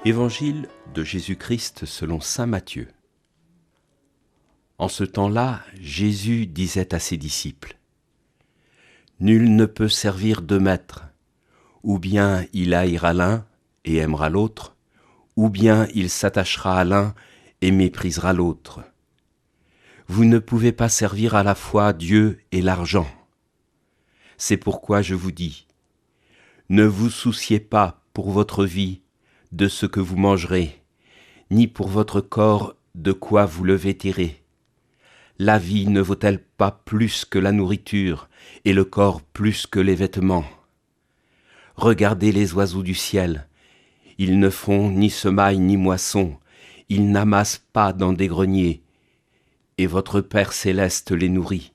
Évangile de Jésus-Christ selon saint Matthieu. En ce temps-là, Jésus disait à ses disciples : « Nul ne peut servir deux maîtres, ou bien il haïra l'un et aimera l'autre, ou bien il s'attachera à l'un et méprisera l'autre. Vous ne pouvez pas servir à la fois Dieu et l'argent. C'est pourquoi je vous dis, ne vous souciez pas pour votre vie de ce que vous mangerez, ni pour votre corps de quoi vous le vêtirez. La vie ne vaut-elle pas plus que la nourriture, et le corps plus que les vêtements ? Regardez les oiseaux du ciel, ils ne font ni semaille ni moisson, ils n'amassent pas dans des greniers, et votre Père céleste les nourrit.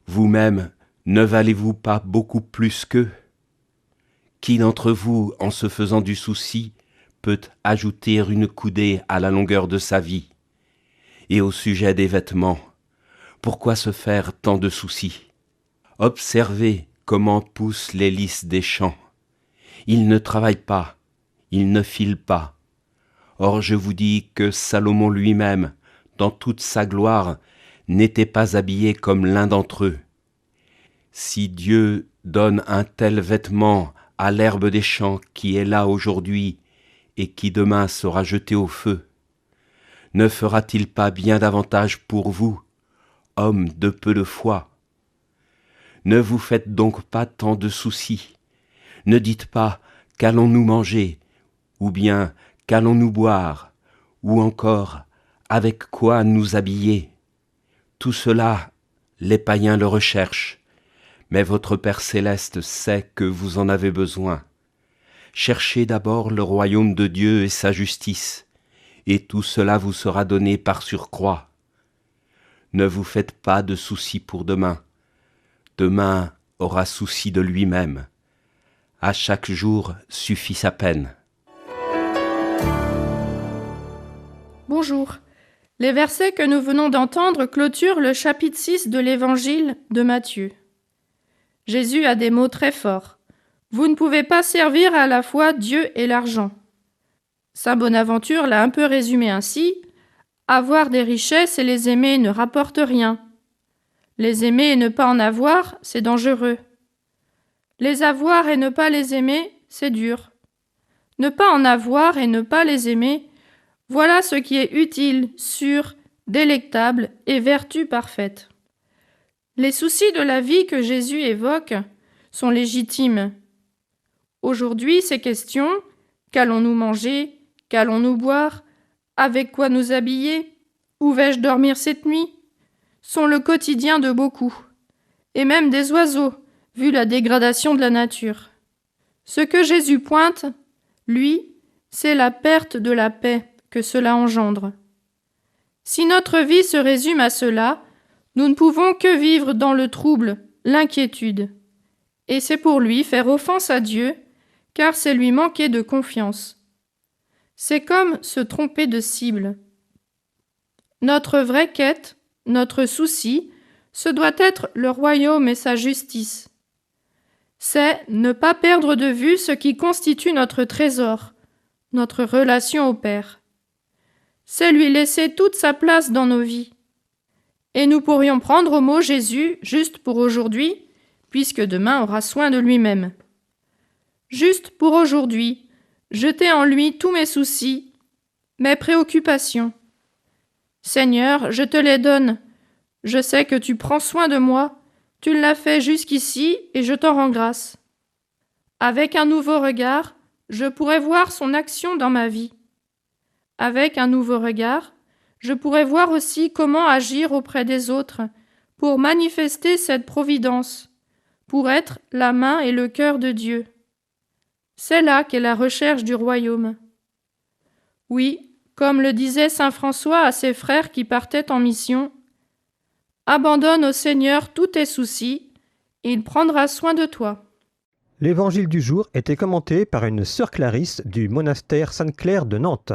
Vous-même, ne valez-vous pas beaucoup plus qu'eux ? Qui d'entre vous, en se faisant du souci, peut ajouter une coudée à la longueur de sa vie ? Et au sujet des vêtements, pourquoi se faire tant de soucis ? Observez comment poussent les lys des champs. Ils ne travaillent pas, ils ne filent pas. Or je vous dis que Salomon lui-même, dans toute sa gloire, n'était pas habillé comme l'un d'entre eux. Si Dieu donne un tel vêtement à l'herbe des champs qui est là aujourd'hui et qui demain sera jetée au feu, ne fera-t-il pas bien davantage pour vous, hommes de peu de foi ? Ne vous faites donc pas tant de soucis. Ne dites pas « qu'allons-nous manger ?» ou bien « qu'allons-nous boire ?» ou encore « avec quoi nous habiller ?» Tout cela, les païens le recherchent, mais votre Père céleste sait que vous en avez besoin. Cherchez d'abord le royaume de Dieu et sa justice, et tout cela vous sera donné par surcroît. Ne vous faites pas de soucis pour demain. Demain aura souci de lui-même. À chaque jour suffit sa peine. Bonjour. Les versets que nous venons d'entendre clôturent le chapitre 6 de l'Évangile de Matthieu. Jésus a des mots très forts. Vous ne pouvez pas servir à la fois Dieu et l'argent. Saint Bonaventure l'a un peu résumé ainsi : avoir des richesses et les aimer ne rapporte rien. Les aimer et ne pas en avoir, c'est dangereux. Les avoir et ne pas les aimer, c'est dur. Ne pas en avoir et ne pas les aimer, voilà ce qui est utile, sûr, délectable et vertu parfaite. Les soucis de la vie que Jésus évoque sont légitimes. Aujourd'hui, ces questions, qu'allons-nous manger, qu'allons-nous boire, avec quoi nous habiller, où vais-je dormir cette nuit, sont le quotidien de beaucoup, et même des oiseaux, vu la dégradation de la nature. Ce que Jésus pointe, lui, c'est la perte de la paix que cela engendre. Si notre vie se résume à cela, nous ne pouvons que vivre dans le trouble, l'inquiétude. Et c'est pour lui faire offense à Dieu, car c'est lui manquer de confiance. C'est comme se tromper de cible. Notre vraie quête, notre souci, ce doit être le royaume et sa justice. C'est ne pas perdre de vue ce qui constitue notre trésor, notre relation au Père. C'est lui laisser toute sa place dans nos vies. Et nous pourrions prendre au mot Jésus juste pour aujourd'hui, puisque demain aura soin de lui-même. Juste pour aujourd'hui, jeter en lui tous mes soucis, mes préoccupations. Seigneur, je te les donne. Je sais que tu prends soin de moi, tu l'as fait jusqu'ici et je t'en rends grâce. Avec un nouveau regard, je pourrai voir son action dans ma vie. Avec un nouveau regard, je pourrai voir aussi comment agir auprès des autres pour manifester cette providence, pour être la main et le cœur de Dieu. C'est là qu'est la recherche du royaume. Oui, comme le disait saint François à ses frères qui partaient en mission, « Abandonne au Seigneur tous tes soucis, il prendra soin de toi. » L'évangile du jour était commenté par une sœur Clarisse du monastère Sainte-Claire de Nantes.